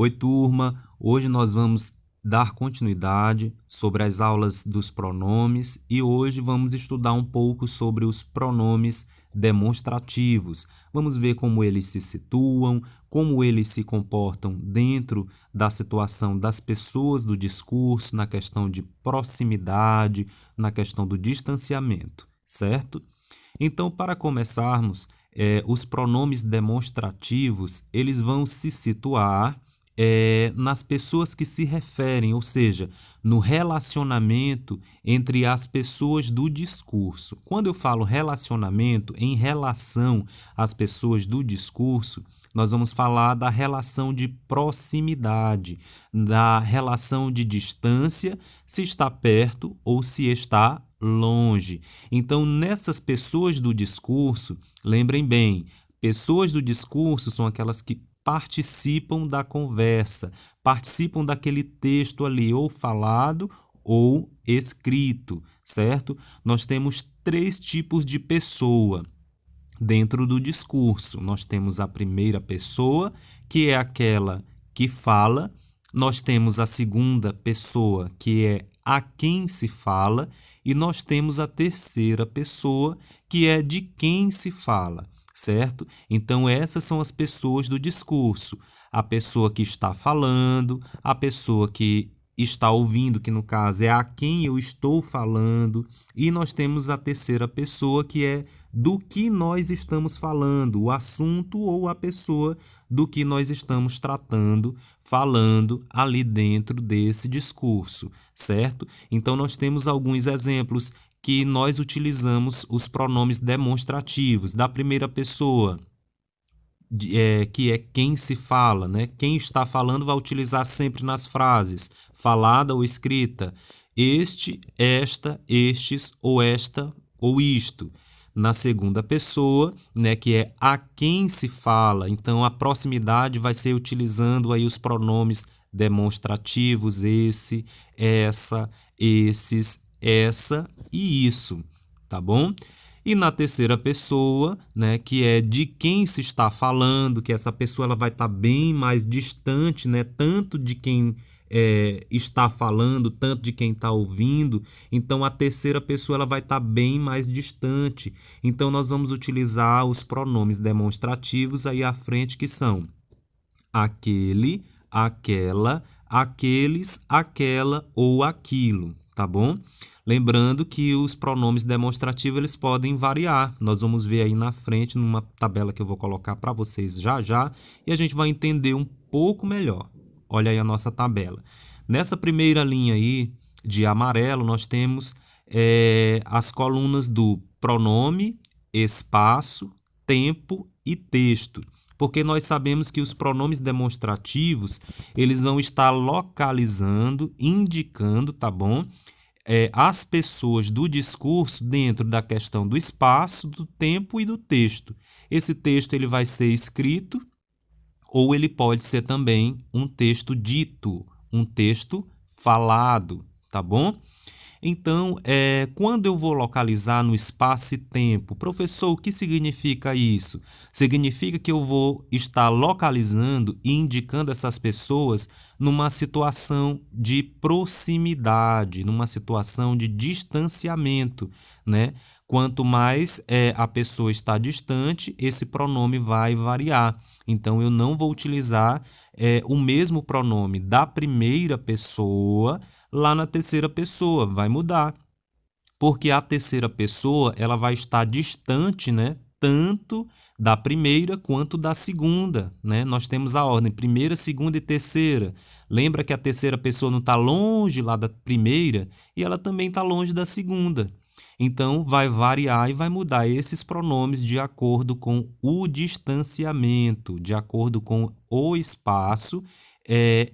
Oi, turma! Hoje nós vamos dar continuidade sobre as aulas dos pronomes e hoje vamos estudar um pouco sobre os pronomes demonstrativos. Vamos ver como eles se situam, como eles se comportam dentro da situação das pessoas do discurso, na questão de proximidade, na questão do distanciamento, certo? Então, para começarmos, os pronomes demonstrativos, eles vão se situar nas pessoas que se referem, ou seja, no relacionamento entre as pessoas do discurso. Quando eu falo relacionamento, em relação às pessoas do discurso, nós vamos falar da relação de proximidade, da relação de distância, se está perto ou se está longe. Então, nessas pessoas do discurso, lembrem bem, pessoas do discurso são aquelas que participam da conversa, participam daquele texto ali, ou falado ou escrito, certo? Nós temos três tipos de pessoa dentro do discurso. Nós temos a primeira pessoa, que é aquela que fala, nós temos a segunda pessoa, que é a quem se fala, e nós temos a terceira pessoa, que é de quem se fala, certo? Então, essas são as pessoas do discurso. A pessoa que está falando, a pessoa que está ouvindo, que no caso é a quem eu estou falando, e nós temos a terceira pessoa, que é do que nós estamos falando, o assunto ou a pessoa do que nós estamos tratando, falando ali dentro desse discurso, certo? Então, nós temos alguns exemplos que nós utilizamos os pronomes demonstrativos da primeira pessoa, que é quem se fala, né? Quem está falando vai utilizar sempre nas frases, falada ou escrita, este, esta, estes, ou esta, ou isto. Na segunda pessoa, né, que é a quem se fala, então a proximidade vai ser utilizando aí os pronomes demonstrativos, esse, essa, esses, essa e isso, tá bom? E na terceira pessoa, né, que é de quem se está falando, que essa pessoa ela vai estar bem mais distante, né, tanto de quem está falando, tanto de quem está ouvindo. Então, a terceira pessoa ela vai estar bem mais distante. Então, nós vamos utilizar os pronomes demonstrativos aí à frente, que são aquele, aquela, aqueles, aquela ou aquilo, tá bom? Lembrando que os pronomes demonstrativos eles podem variar. Nós vamos ver aí na frente numa tabela que eu vou colocar para vocês já já e a gente vai entender um pouco melhor. Olha aí a nossa tabela. Nessa primeira linha aí de amarelo nós temos as colunas do pronome, espaço, tempo e texto. Porque nós sabemos que os pronomes demonstrativos, eles vão estar localizando, indicando, tá bom? As pessoas do discurso dentro da questão do espaço, do tempo e do texto. Esse texto ele vai ser escrito ou ele pode ser também um texto dito, um texto falado, tá bom? Então, quando eu vou localizar no espaço e tempo, professor, o que significa isso? Significa que eu vou estar localizando e indicando essas pessoas numa situação de proximidade, numa situação de distanciamento, né? Quanto mais a pessoa está distante, esse pronome vai variar. Então, eu não vou utilizar o mesmo pronome da primeira pessoa lá na terceira pessoa, vai mudar. Porque a terceira pessoa ela vai estar distante, né? Tanto da primeira quanto da segunda, né? Nós temos a ordem primeira, segunda e terceira. Lembra que a terceira pessoa não está longe lá da primeira e ela também está longe da segunda. Então, vai variar e vai mudar esses pronomes de acordo com o distanciamento, de acordo com o espaço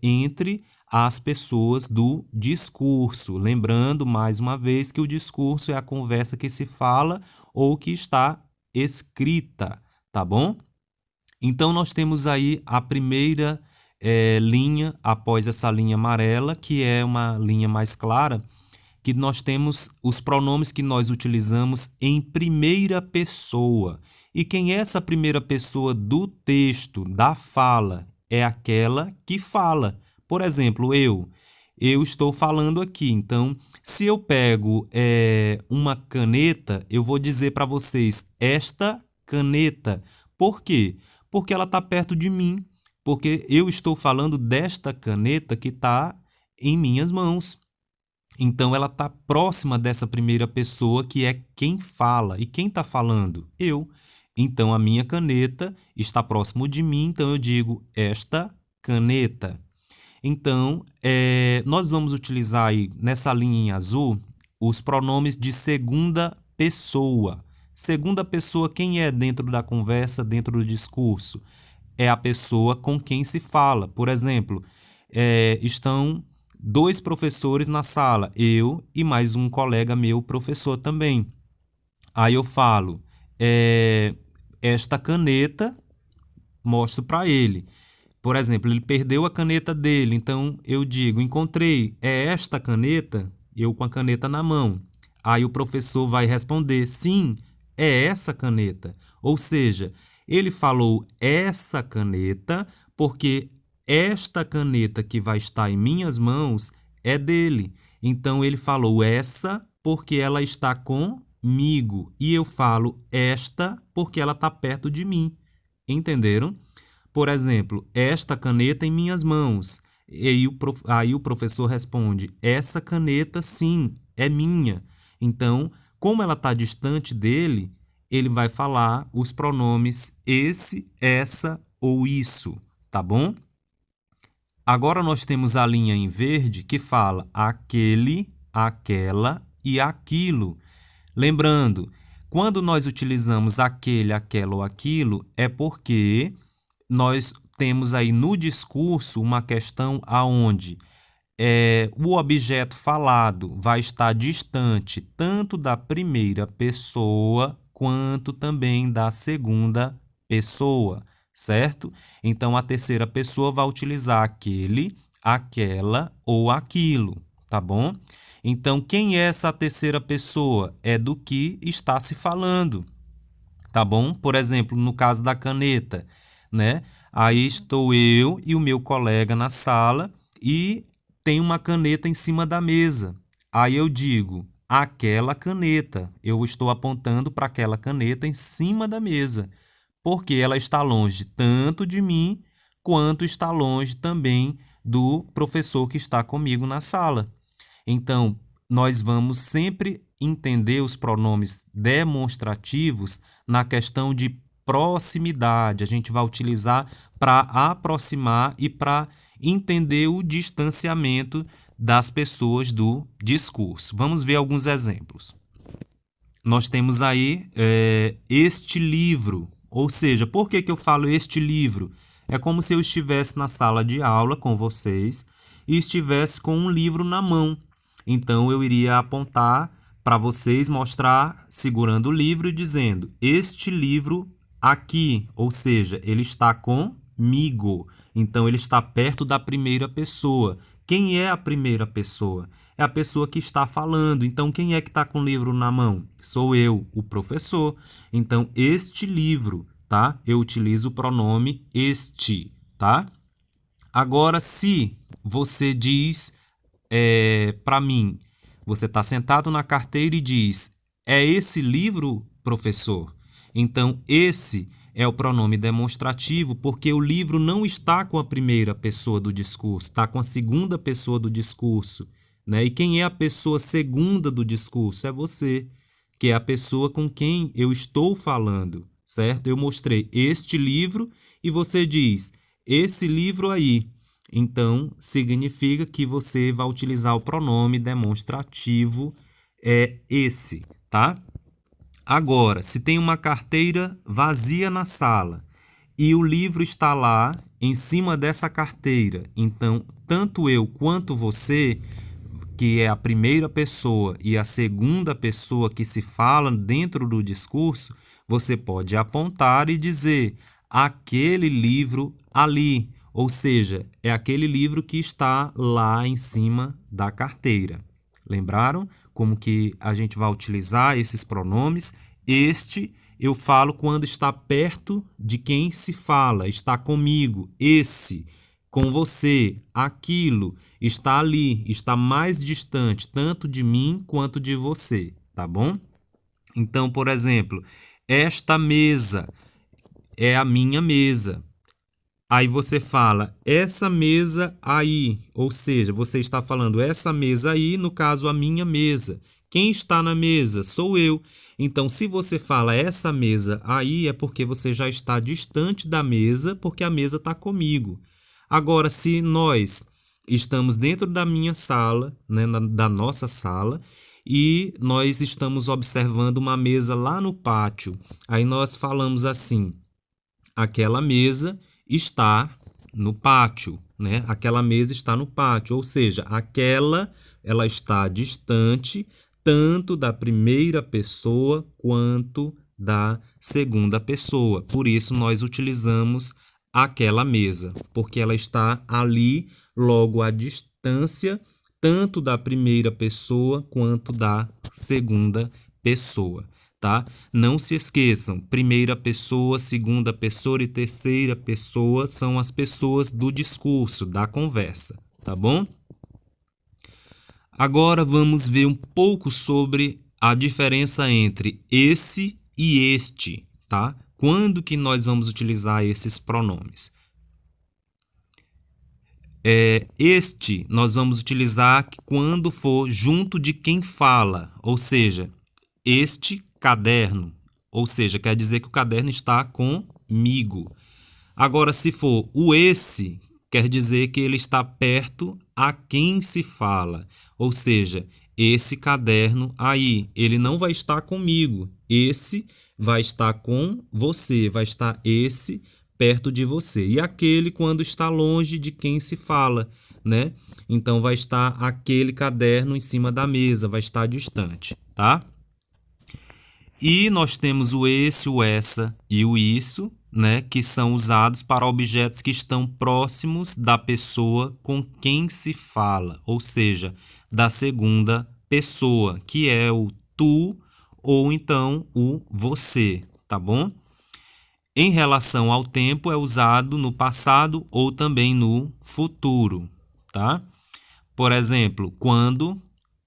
entre as pessoas do discurso. Lembrando, mais uma vez, que o discurso é a conversa que se fala ou que está escrita, tá bom? Então, nós temos aí a primeira linha após essa linha amarela, que é uma linha mais clara, que nós temos os pronomes que nós utilizamos em primeira pessoa. E quem é essa primeira pessoa do texto, da fala? é aquela que fala. Por exemplo, eu estou falando aqui. Então, se eu pego uma caneta, eu vou dizer para vocês esta caneta. Por quê? Porque ela está perto de mim. Porque eu estou falando desta caneta que está em minhas mãos. Então, ela está próxima dessa primeira pessoa que é quem fala. E quem está falando? Eu. Então, a minha caneta está próximo de mim. Então, eu digo esta caneta. Então, nós vamos utilizar aí nessa linha em azul os pronomes de segunda pessoa. Segunda pessoa, quem é dentro da conversa, dentro do discurso? É a pessoa com quem se fala. Por exemplo, estão 2 professores na sala, eu e mais um colega meu, professor também. Aí eu falo, esta caneta, mostro para ele. Por exemplo, ele perdeu a caneta dele, então eu digo, encontrei, é esta caneta? Eu com a caneta na mão. Aí o professor vai responder, sim, é essa caneta. Ou seja, ele falou essa caneta porque esta caneta que vai estar em minhas mãos é dele. Então ele falou essa porque ela está comigo. E eu falo esta porque ela está perto de mim. Entenderam? Por exemplo, esta caneta em minhas mãos. Aí o professor responde, essa caneta sim, é minha. Então, como ela está distante dele, ele vai falar os pronomes esse, essa ou isso, tá bom? Agora nós temos a linha em verde que fala aquele, aquela e aquilo. Lembrando, quando nós utilizamos aquele, aquela ou aquilo, é porque nós temos aí no discurso uma questão aonde o objeto falado vai estar distante tanto da primeira pessoa quanto também da segunda pessoa, certo? Então, a terceira pessoa vai utilizar aquele, aquela ou aquilo, tá bom? Então, quem é essa terceira pessoa? É do que está se falando, tá bom? Por exemplo, no caso da caneta, né? Aí estou eu e o meu colega na sala e tem uma caneta em cima da mesa. Aí eu digo, aquela caneta. Eu estou apontando para aquela caneta em cima da mesa, porque ela está longe tanto de mim quanto está longe também do professor que está comigo na sala. Então, nós vamos sempre entender os pronomes demonstrativos na questão de proximidade. A gente vai utilizar para aproximar e para entender o distanciamento das pessoas do discurso. Vamos ver alguns exemplos. Nós temos aí este livro, ou seja, por que eu falo este livro? É como se eu estivesse na sala de aula com vocês e estivesse com um livro na mão. Então, eu iria apontar para vocês, mostrar segurando o livro e dizendo, este livro aqui, ou seja, ele está comigo. Então, ele está perto da primeira pessoa. Quem é a primeira pessoa? É a pessoa que está falando. Então, quem é que está com o livro na mão? Sou eu, o professor. Então, este livro, tá? Eu utilizo o pronome este, tá? Agora, se você diz para mim, você está sentado na carteira e diz, é esse livro, professor? Então, esse é o pronome demonstrativo porque o livro não está com a primeira pessoa do discurso, está com a segunda pessoa do discurso, né? E quem é a pessoa segunda do discurso? É você, que é a pessoa com quem eu estou falando, certo? Eu mostrei este livro e você diz, esse livro aí. Então, significa que você vai utilizar o pronome demonstrativo esse, tá? Agora, se tem uma carteira vazia na sala e o livro está lá em cima dessa carteira, então, tanto eu quanto você, que é a primeira pessoa e a segunda pessoa que se fala dentro do discurso, você pode apontar e dizer aquele livro ali. Ou seja, é aquele livro que está lá em cima da carteira. Lembraram como que a gente vai utilizar esses pronomes? Este eu falo quando está perto de quem se fala, está comigo, esse, com você, aquilo, está ali, está mais distante, tanto de mim quanto de você, tá bom? Então, por exemplo, esta mesa é a minha mesa. Aí você fala, essa mesa aí, ou seja, você está falando essa mesa aí, no caso, a minha mesa. Quem está na mesa? Sou eu. Então, se você fala essa mesa aí, é porque você já está distante da mesa, porque a mesa está comigo. Agora, se nós estamos dentro da minha sala, né, da nossa sala, e nós estamos observando uma mesa lá no pátio, aí nós falamos assim, aquela mesa está no pátio, né? Aquela mesa está no pátio, ou seja, ela está distante tanto da primeira pessoa quanto da segunda pessoa. Por isso nós utilizamos aquela mesa, porque ela está ali logo à distância tanto da primeira pessoa quanto da segunda pessoa. Tá? Não se esqueçam, primeira pessoa, segunda pessoa e terceira pessoa são as pessoas do discurso, da conversa, tá bom? Agora vamos ver um pouco sobre a diferença entre esse e este, tá? Quando que nós vamos utilizar esses pronomes? Este nós vamos utilizar quando for junto de quem fala, ou seja, este caderno, ou seja, quer dizer que o caderno está comigo. Agora, se for o esse, quer dizer que ele está perto a quem se fala, ou seja, esse caderno aí, ele não vai estar comigo, esse vai estar com você, vai estar esse perto de você. E aquele quando está longe de quem se fala, né? Então vai estar aquele caderno em cima da mesa, vai estar distante, tá? E nós temos o esse, o essa e o isso, né, que são usados para objetos que estão próximos da pessoa com quem se fala, ou seja, da segunda pessoa, que é o tu ou então o você, tá bom? Em relação ao tempo, é usado no passado ou também no futuro, tá? Por exemplo, quando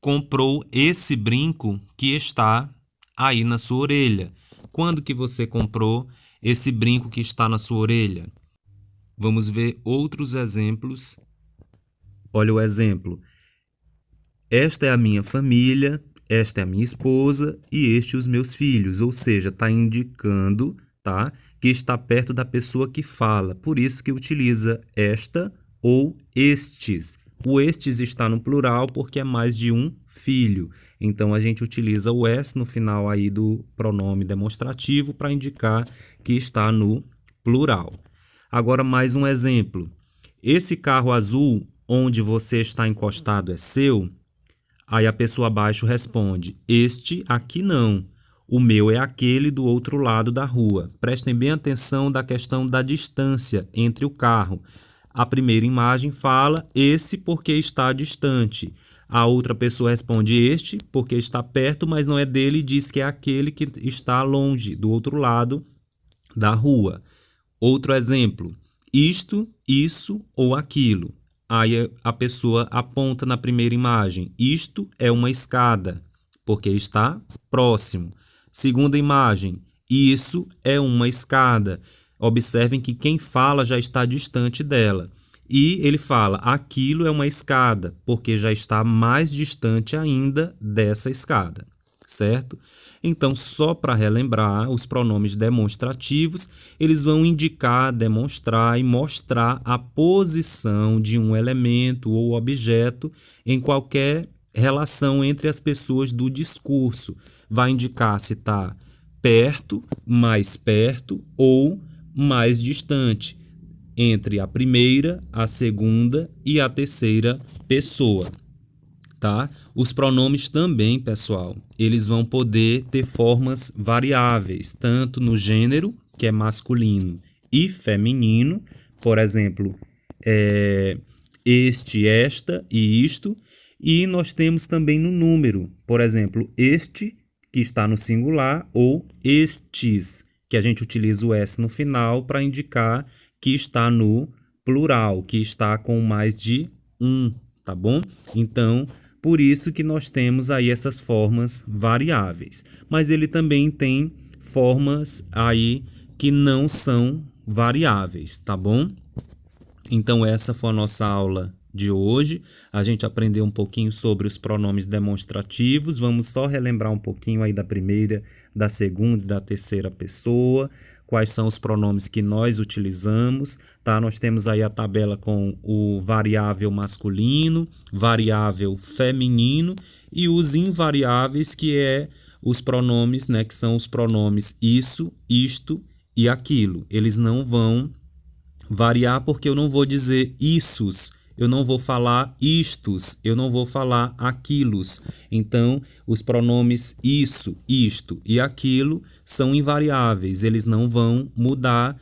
comprou esse brinco que está aí na sua orelha. Quando que você comprou esse brinco que está na sua orelha? Vamos ver outros exemplos. Olha o exemplo. Esta é a minha família, esta é a minha esposa e este os meus filhos. Ou seja, está indicando, tá, que está perto da pessoa que fala. Por isso que utiliza esta ou estes. O estes está no plural porque é mais de um filho. Então, a gente utiliza o s no final aí do pronome demonstrativo para indicar que está no plural. Agora, mais um exemplo. Esse carro azul onde você está encostado é seu? Aí a pessoa abaixo responde, este aqui não. O meu é aquele do outro lado da rua. Prestem bem atenção da questão da distância entre o carro. A primeira imagem fala esse porque está distante. A outra pessoa responde este porque está perto, mas não é dele e diz que é aquele que está longe, do outro lado da rua. Outro exemplo, isto, isso ou aquilo. Aí a pessoa aponta na primeira imagem, isto é uma escada, porque está próximo. Segunda imagem, isso é uma escada. Observem que quem fala já está distante dela. E ele fala, aquilo é uma escada, porque já está mais distante ainda dessa escada, certo? Então, só para relembrar, os pronomes demonstrativos, eles vão indicar, demonstrar e mostrar a posição de um elemento ou objeto em qualquer relação entre as pessoas do discurso. Vai indicar se está perto ou mais distante entre a primeira, a segunda e a terceira pessoa. Tá? Os pronomes também, pessoal, eles vão poder ter formas variáveis, tanto no gênero, que é masculino e feminino, por exemplo, este, esta e isto, e nós temos também no número, por exemplo, este que está no singular, ou estes, que a gente utiliza o S no final para indicar que está no plural, que está com mais de um, tá bom? Então, por isso que nós temos aí essas formas variáveis. Mas ele também tem formas aí que não são variáveis, tá bom? Então, essa foi a nossa aula de hoje. A gente aprendeu um pouquinho sobre os pronomes demonstrativos. Vamos só relembrar um pouquinho aí da primeira, da segunda e da terceira pessoa. Quais são os pronomes que nós utilizamos, tá? Nós temos aí a tabela com o variável masculino, variável feminino e os invariáveis, que é os pronomes, né, que são os pronomes isso, isto e aquilo. Eles não vão variar porque eu não vou dizer issos, eu não vou falar istos, eu não vou falar aquilos. Então, os pronomes isso, isto e aquilo são invariáveis, eles não vão mudar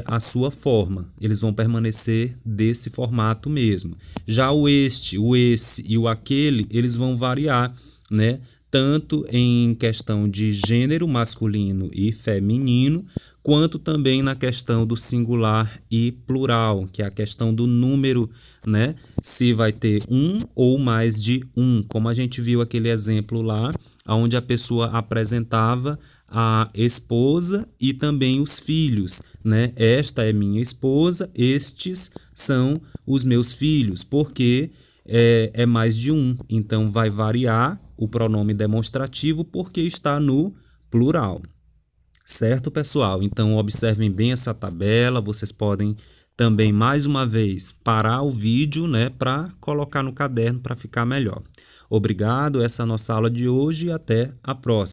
a sua forma, eles vão permanecer desse formato mesmo. Já o este, o esse e o aquele, eles vão variar, né? Tanto em questão de gênero masculino e feminino, quanto também na questão do singular e plural, que é a questão do número, né? Se vai ter um ou mais de um, como a gente viu aquele exemplo lá, onde a pessoa apresentava a esposa e também os filhos, né? Esta é minha esposa, estes são os meus filhos, porque é mais de um, então vai variar o pronome demonstrativo porque está no plural. Certo, pessoal? Então, observem bem essa tabela. Vocês podem também, mais uma vez, parar o vídeo, né, para colocar no caderno para ficar melhor. Obrigado, essa é a nossa aula de hoje e até a próxima.